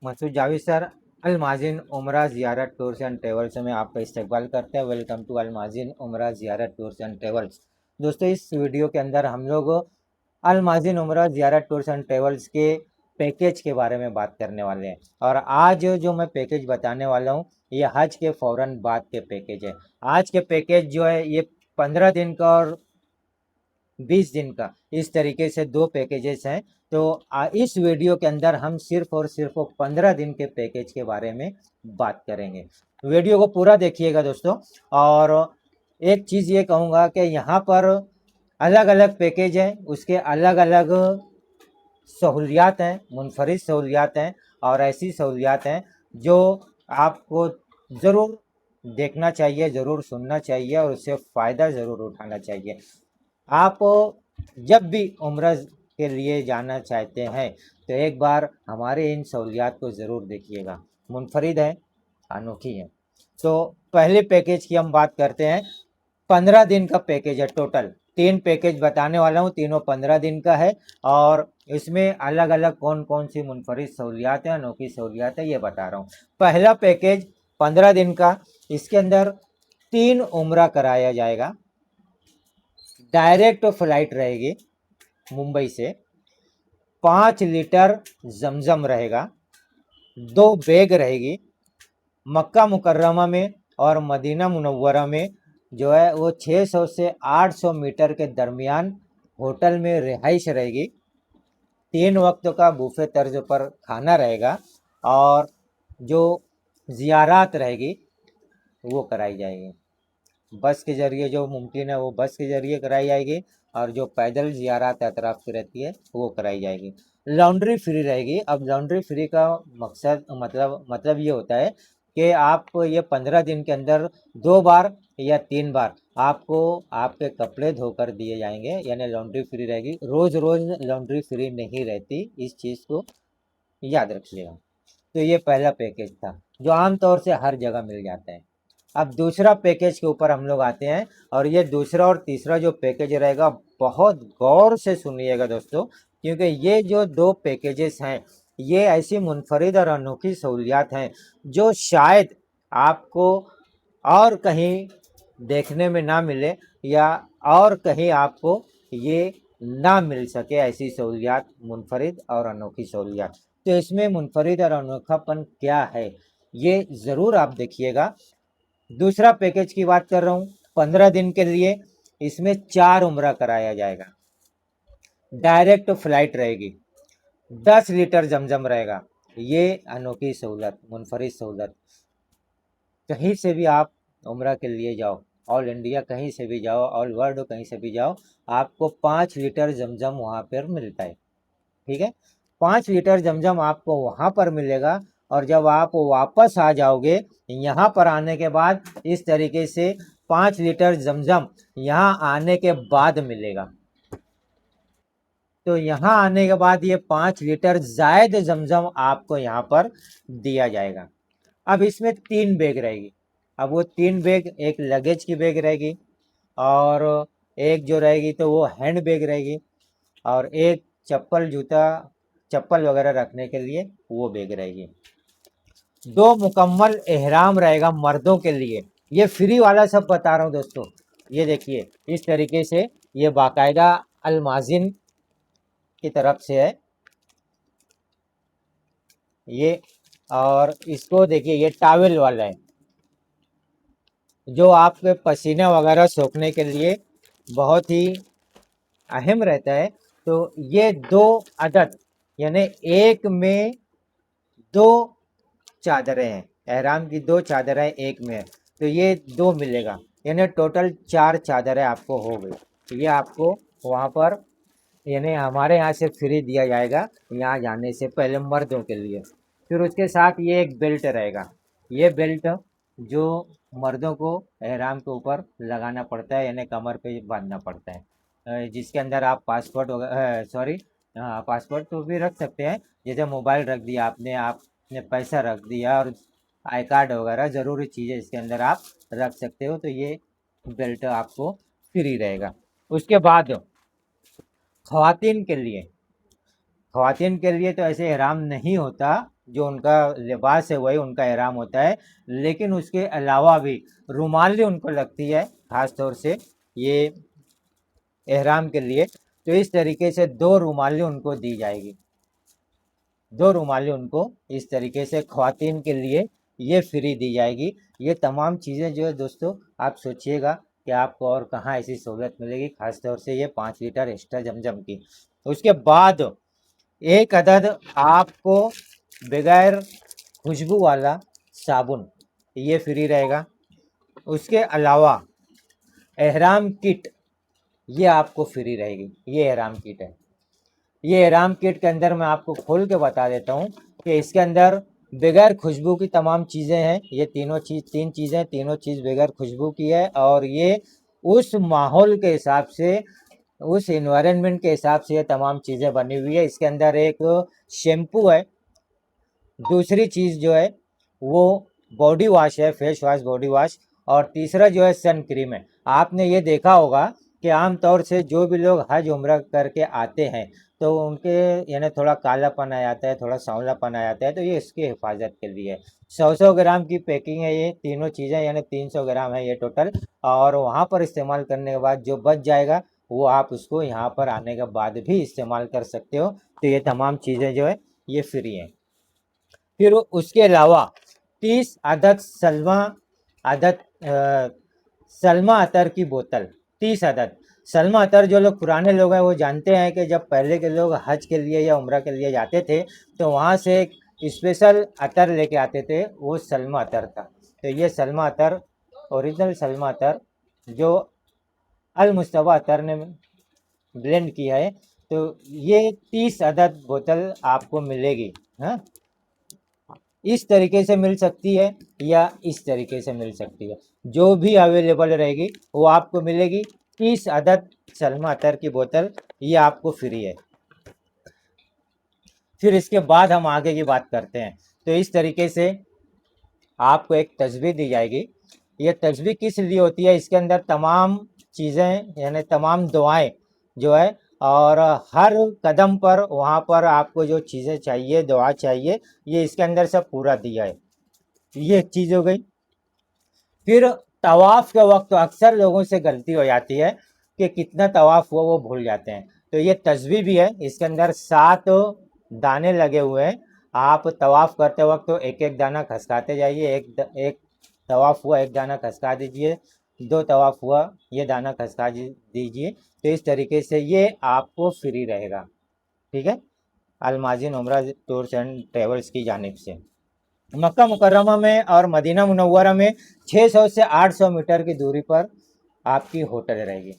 Masood Javed sir, अलमाजिन उम्रा ज़ियारत tours and travels में आपका इस्तकबाल करते हैं। वेलकम टू अलमाजिन उम्रा ज़ियारत टूर्स एंड ट्रेवल्स। दोस्तों, इस वीडियो के अंदर हम लोग अलमाजिन उम्रा ज़ियारत टूर्स एंड ट्रेवल्स के पैकेज के बारे में बात करने वाले हैं। और आज जो मैं पैकेज बताने वाला हूँ ये हज के फ़ौरन बाद के पैकेज है। आज के पैकेज जो है ये 15 दिन का और 20 दिन का, इस तरीके से दो पैकेजेस हैं। तो इस वीडियो के अंदर हम सिर्फ और सिर्फ 15 दिन के पैकेज के बारे में बात करेंगे। वीडियो को पूरा देखिएगा दोस्तों। और एक चीज़ ये कहूँगा कि यहाँ पर अलग अलग पैकेज हैं, उसके अलग अलग सहूलियात हैं, मुनफरिद सहूलियात हैं और ऐसी सहूलियात हैं जो आपको ज़रूर देखना चाहिए, ज़रूर सुनना चाहिए और उससे फ़ायदा ज़रूर उठाना चाहिए। आप जब भी उम्रा के लिए जाना चाहते हैं तो एक बार हमारे इन सहूलियात को ज़रूर देखिएगा, मुनफरिद है, अनोखी है। तो पहले पैकेज की हम बात करते हैं। 15 दिन का पैकेज है। टोटल 3 पैकेज बताने वाला हूँ, तीनों 15 दिन का है और इसमें अलग अलग कौन कौन सी मुनफरिद सहूलियात हैं, अनोखी सहूलियात है, ये बता रहा हूँ। पहला पैकेज 15 दिन का, इसके अंदर 3 उम्रा कराया जाएगा। डायरेक्ट फ्लाइट रहेगी मुंबई से, 5 लीटर जमजम रहेगा, 2 बैग रहेगी। मक्का मुकर्रमा में और मदीना मुनव्वरा में जो है वो 600 से 800 मीटर के दरमियान होटल में रिहाइश रहेगी। 3 वक्त का बुफे तर्ज पर खाना रहेगा और जो ज़ियारात रहेगी वो कराई जाएगी। बस के ज़रिए जो मुमकिन है वो बस के ज़रिए कराई जाएगी और जो पैदल ज़ियारत अतराफ़ की रहती है वो कराई जाएगी। लॉन्ड्री फ्री रहेगी। अब लॉन्ड्री फ्री का मकसद मतलब ये होता है कि आप ये 15 दिन के अंदर 2 बार या 3 बार आपको आपके कपड़े धोकर दिए जाएंगे, यानी लॉन्ड्री फ्री रहेगी। रोज़ रोज़ लॉन्ड्री फ्री नहीं रहती, इस चीज़ को याद रखिएगा। तो ये पहला पैकेज था जो आमतौर से हर जगह मिल जाता है। अब दूसरा पैकेज के ऊपर हम लोग आते हैं और ये दूसरा और तीसरा जो पैकेज रहेगा बहुत गौर से सुनिएगा दोस्तों, क्योंकि ये जो 2 पैकेजेस हैं ये ऐसी मुनफरिद और अनोखी सहूलियात हैं जो शायद आपको और कहीं देखने में ना मिले या और कहीं आपको ये ना मिल सके। ऐसी सहूलियात मुनफरिद और अनोखी सहूलियात, तो इसमें मुनफरिद और अनोखापन क्या है ये ज़रूर आप देखिएगा। दूसरा पैकेज की बात कर रहा हूँ 15 दिन के लिए। इसमें 4 उम्रा कराया जाएगा। डायरेक्ट फ्लाइट रहेगी, 10 लीटर जमजम रहेगा। ये अनोखी सहूलत, मुनफरिद सहूलत। कहीं से भी आप उम्रा के लिए जाओ, ऑल इंडिया कहीं से भी जाओ, ऑल वर्ल्ड कहीं से भी जाओ, आपको 5 लीटर जमजम वहाँ पर मिलता है। ठीक है, 5 लीटर जमजम आपको वहाँ पर मिलेगा और जब आप वापस आ जाओगे यहाँ पर आने के बाद इस तरीके से 5 लीटर जमजम यहाँ आने के बाद मिलेगा। तो यहाँ आने के बाद ये 5 लीटर जायद जमजम आपको यहाँ पर दिया जाएगा। अब इसमें 3 बैग रहेगी। अब वो 3 बैग, एक लगेज की बैग रहेगी और एक जो रहेगी तो वो हैंड बैग रहेगी और एक चप्पल जूता चप्पल वगैरह रखने के लिए वो बैग रहेगी। 2 मुकम्मल एहराम रहेगा मर्दों के लिए। ये फ्री वाला सब बता रहा हूँ दोस्तों। ये देखिए इस तरीके से ये बाकायदा अलमाजिन की तरफ से है ये। और इसको देखिए ये टावल वाला है जो आपके पसीने वगैरह सोखने के लिए बहुत ही अहम रहता है। तो ये 2 अदद यानी एक में 2 चादरें हैं, एहराम की 2 चादरें एक में है, तो ये 2 मिलेगा, यानी टोटल 4 चादरें आपको हो गई। तो ये आपको वहाँ पर यानी हमारे यहाँ से फ्री दिया जाएगा यहाँ जाने से पहले मर्दों के लिए। फिर उसके साथ ये एक बेल्ट रहेगा। ये बेल्ट जो मर्दों को एहराम के ऊपर लगाना पड़ता है, यानी कमर पे बांधना पड़ता है, जिसके अंदर आप पासपोर्ट सॉरी पासपोर्ट तो भी रख सकते हैं, जैसे मोबाइल रख दिया आपने पैसा रख दिया और आई कार्ड वगैरह ज़रूरी चीज़ें इसके अंदर आप रख सकते हो। तो ये बेल्ट आपको फ्री रहेगा। उसके बाद ख़वातीन के लिए तो ऐसे एहराम नहीं होता, जो उनका लिबास है वही उनका एहराम होता है, लेकिन उसके अलावा भी रुमाली उनको लगती है खास तौर से ये एहराम के लिए। तो इस तरीके से 2 रुमाली उनको दी जाएगी, 2 रुमाली उनको इस तरीके से ख्वातीन के लिए ये फ्री दी जाएगी। ये तमाम चीज़ें जो है दोस्तों आप सोचिएगा कि आपको और कहाँ ऐसी सहूलत मिलेगी, खास तौर से ये 5 लीटर एक्स्ट्रा जमजम की। उसके बाद एक अदद आपको बगैर खुशबू वाला साबुन ये फ्री रहेगा। उसके अलावा एहराम किट ये आपको फ्री रहेगी। ये एहराम किट है। ये एहराम किट के अंदर मैं आपको खोल के बता देता हूँ कि इसके अंदर बगैर खुशबू की तमाम चीज़ें हैं। ये तीन चीज़ें, तीनों चीज़ बगैर खुशबू की है, और ये उस माहौल के हिसाब से, उस इन्वायरमेंट के हिसाब से ये तमाम चीज़ें बनी हुई है। इसके अंदर एक शैम्पू है, दूसरी चीज़ जो है वो बॉडी वॉश है, फेस वॉश, बॉडी वॉश, और तीसरा जो है सन क्रीम है। आपने ये देखा होगा कि आमतौर से जो भी लोग हज उम्रा करके आते हैं तो उनके यानी थोड़ा कालापन आ जाता है, थोड़ा सांवलापन आ जाता है, तो ये इसकी हिफाजत के लिए 100 ग्राम की पैकिंग है। ये तीनों चीज़ें यानी 300 ग्राम है ये टोटल, और वहाँ पर इस्तेमाल करने के बाद जो बच जाएगा वो आप उसको यहाँ पर आने के बाद भी इस्तेमाल कर सकते हो। तो ये तमाम चीज़ें जो है ये फ्री हैं। फिर उसके अलावा 30 अदद सलमा अतर की बोतल, 30 अदद सलमा अतर। जो लोग पुराने लोग हैं वो जानते हैं कि जब पहले के लोग हज के लिए या उम्रा के लिए जाते थे तो वहाँ से एक स्पेशल अतर लेके आते थे, वो सलमा अतर था। तो ये सलमा अतर, ओरिजिनल सलमा अतर जो अल मुस्तफ़ा अतर ने ब्लेंड किया है, तो ये 30 अदद बोतल आपको मिलेगी। हाँ, इस तरीके से मिल सकती है या इस तरीके से मिल सकती है, जो भी अवेलेबल रहेगी वो आपको मिलेगी। 30 अदद सलमा अतर की बोतल ये आपको फ्री है। फिर इसके बाद हम आगे की बात करते हैं। तो इस तरीके से आपको एक तस्बीह दी जाएगी। ये तस्बीह किस लिए होती है, इसके अंदर तमाम चीज़ें यानी तमाम दुआएं जो है, और हर कदम पर वहाँ पर आपको जो चीज़ें चाहिए, दुआ चाहिए, ये इसके अंदर सब पूरा दिया है। ये एक चीज़ हो गई। फिर तवाफ़ के वक्त अक्सर लोगों से गलती हो जाती है कि कितना तवाफ़ हुआ वो भूल जाते हैं। तो ये तस्बीह भी है, इसके अंदर 7 दाने लगे हुए हैं। आप तवाफ़ करते वक्त तो एक एक दाना खसकाते जाइए। एक तवाफ़ हुआ एक दाना खसका दीजिए, 2 तवाफ़ हुआ ये दाना खसका दीजिए। तो इस तरीके से ये आपको फ्री रहेगा। ठीक है, अलमाजिन उम्रा टूर्स एंड ट्रेवल्स की जानिब से। मक्का मुकर्रमा में और मदीना मुनव्वरा में 600 से 800 मीटर की दूरी पर आपकी होटल रहेगी।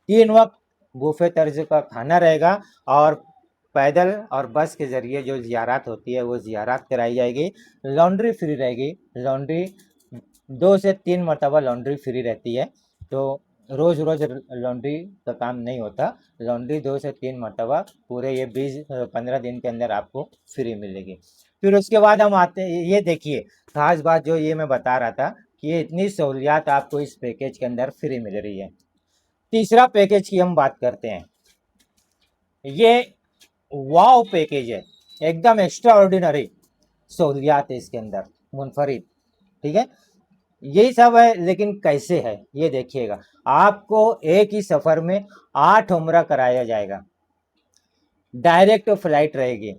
3 वक्त बुफे तर्ज का खाना रहेगा, और पैदल और बस के ज़रिए जो ज़ियारत होती है वो ज़ियारत कराई जाएगी। लॉन्ड्री फ्री रहेगी। लॉन्ड्री 2 से 3 मरतबा लॉन्ड्री फ्री रहती है। तो रोज़ रोज़ लॉन्ड्री का काम नहीं होता। लॉन्ड्री 2 से 3 मरतबा पूरे ये 15 दिन के अंदर आपको फ्री मिलेगी। फिर उसके बाद हम आते हैं, ये देखिए खास बात जो ये मैं बता रहा था कि ये इतनी सहूलियात आपको इस पैकेज के अंदर फ्री मिल रही है। तीसरा पैकेज की हम बात करते हैं। ये वाव पैकेज है, एकदम एक्स्ट्रा ऑर्डिनरी सहूलियात है इसके अंदर, मुनफरिद। ठीक है, यही सब है, लेकिन कैसे है ये देखिएगा। आपको एक ही सफ़र में 8 उम्रा कराया जाएगा। डायरेक्ट फ्लाइट रहेगी।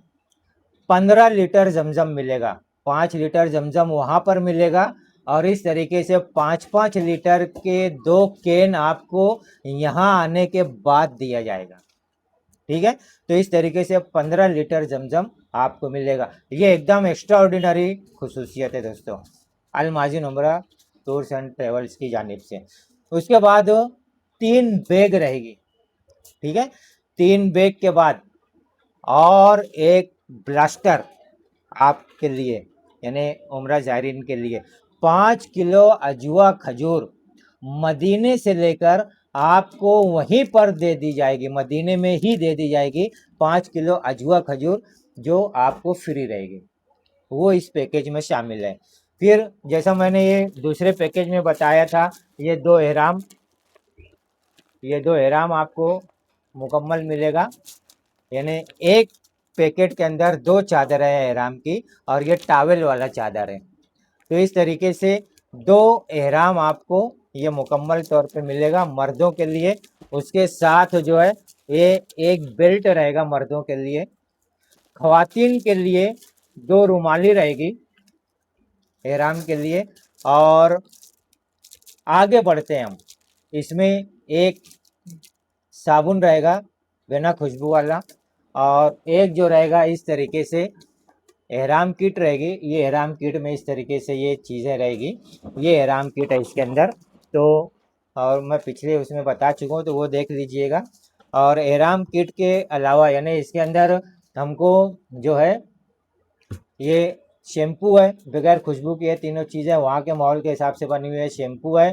15 लीटर जमजम मिलेगा। 5 लीटर जमजम वहाँ पर मिलेगा, और इस तरीके से 5-5 लीटर के 2 कैन आपको यहाँ आने के बाद दिया जाएगा। ठीक है, तो इस तरीके से 15 लीटर जमजम आपको मिलेगा। ये एकदम एक्स्ट्रा ऑर्डिनरी खुसूसियत है दोस्तों, अलमाजिन उम्रा टूर्स एंड ट्रेवल्स की जानिब से। उसके बाद 3 बैग रहेगी। ठीक है, 3 बैग के बाद और एक ब्लास्टर आपके लिए यानी उम्रा ज़ायरीन के लिए 5 किलो अजवा खजूर मदीने से लेकर आपको वहीं पर दे दी जाएगी, मदीने में ही दे दी जाएगी। 5 किलो अजवा खजूर जो आपको फ्री रहेगी, वो इस पैकेज में शामिल है। फिर जैसा मैंने ये दूसरे पैकेज में बताया था, ये 2 एहराम आपको मुकम्मल मिलेगा। यानी एक पैकेट के अंदर 2 चादरें हैं एहराम की और ये टॉवेल वाला चादर है। तो इस तरीके से 2 एहराम आपको ये मुकम्मल तौर पे मिलेगा मर्दों के लिए। उसके साथ जो है ये एक बेल्ट रहेगा मर्दों के लिए। ख्वातीन के लिए 2 रुमाली रहेगी एहराम के लिए। और आगे बढ़ते हैं हम, इसमें एक साबुन रहेगा बिना खुशबू वाला, और एक जो रहेगा इस तरीके से एहराम किट रहेगी। ये एहराम किट में इस तरीके से ये चीज़ें रहेगी, ये एहराम किट है इसके अंदर। तो और मैं पिछले उसमें बता चुका हूँ, तो वो देख लीजिएगा। और एहराम किट के अलावा यानी इसके अंदर हमको जो है ये शैम्पू है बगैर खुशबू की है, तीनों चीज़ें वहाँ के माहौल के हिसाब से बनी हुई है। शैम्पू है,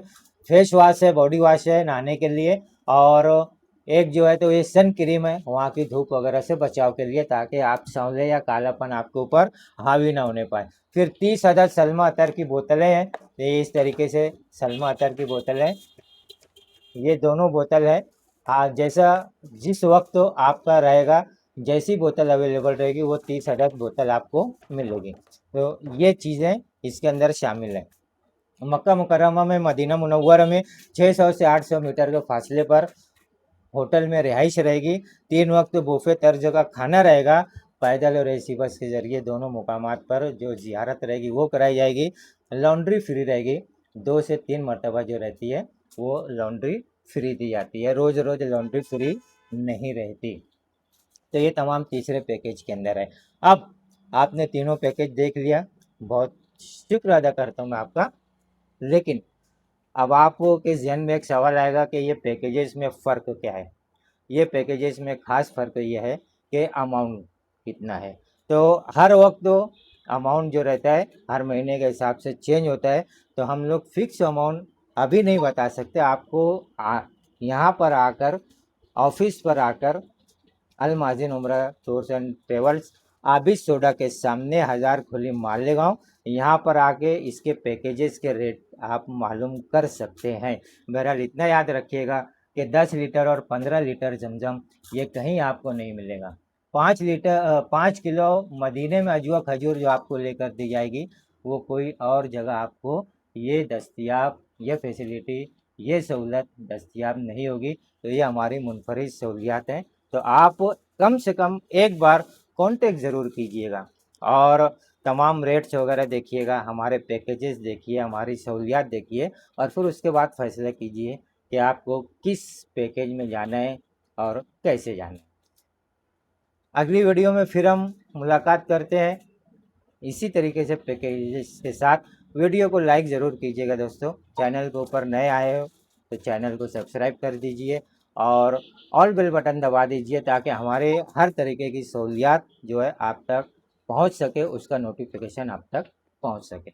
फेस वॉश है, बॉडी वॉश है नहाने के लिए, और एक जो है तो ये सन क्रीम है वहाँ की धूप वगैरह से बचाव के लिए, ताकि आप सांवले या कालापन आपके ऊपर हावी ना होने पाए। फिर 30 अदद सलमा अतर की बोतलें हैं, ये इस तरीके से सलमा अतर की बोतल है, ये दोनों बोतल है। हाँ, जैसा जिस वक्त आपका रहेगा, जैसी बोतल अवेलेबल रहेगी वो 30 अदद बोतल आपको मिलेगी। तो ये चीज़ें इसके अंदर शामिल है। मक्का मुकर्रमा में मदीना मुनव्वरा में 600 से 800 मीटर के फासले पर होटल में रिहाइश रहेगी। 3 वक्त बुफे तर्ज का खाना रहेगा। पैदल और एसी बस के ज़रिए दोनों मुकामात पर जो ज़ियारत रहेगी वो कराई जाएगी। लॉन्ड्री फ्री रहेगी, 2 से 3 मरतबा जो रहती है वो लॉन्ड्री फ्री दी जाती है, रोज़ रोज़ लॉन्ड्री फ्री नहीं रहती। तो ये तमाम तीसरे पैकेज के अंदर है। अब आपने तीनों पैकेज देख लिया, बहुत शुक्र अदा करता हूँ मैं आपका। लेकिन अब आपको के ज़हन में एक सवाल आएगा कि ये पैकेजेस में फ़र्क क्या है। ये पैकेजेस में ख़ास फ़र्क ये है कि अमाउंट कितना है। तो हर वक्त तो अमाउंट जो रहता है हर महीने के हिसाब से चेंज होता है, तो हम लोग फ़िक्स अमाउंट अभी नहीं बता सकते। आपको यहाँ पर आकर, ऑफिस पर आकर, अल माजिन उम्रा tours and travels, Abid soda के सामने हज़ार खुली मालेगांव, यहाँ पर आके इसके पैकेजेस के रेट आप मालूम कर सकते हैं। बहरहाल इतना याद रखिएगा कि 10 लीटर और 15 लीटर जमजम ये कहीं आपको नहीं मिलेगा। 5 किलो मदीने में अजवा खजूर जो आपको लेकर दी जाएगी, वो कोई और जगह आपको ये दस्तयाब, ये फैसिलिटी, ये सहूलत दस्तयाब नहीं होगी। तो ये हमारी मुनफरिद सहूलियात हैं। तो आप कम से कम एक बार कांटेक्ट ज़रूर कीजिएगा और तमाम रेट्स वगैरह देखिएगा, हमारे पैकेजेस देखिए, हमारी सहूलियात देखिए, और फिर उसके बाद फ़ैसला कीजिए कि आपको किस पैकेज में जाना है और कैसे जाना है। अगली वीडियो में फिर हम मुलाकात करते हैं इसी तरीके से पैकेजेस के साथ। वीडियो को लाइक ज़रूर कीजिएगा दोस्तों। चैनल के ऊपर नए आए हो तो चैनल को सब्सक्राइब कर दीजिए और ऑल बेल बटन दबा दीजिए, ताकि हमारे हर तरीके की सहूलियात जो है आप तक पहुंच सके, उसका नोटिफिकेशन आप तक पहुंच सके।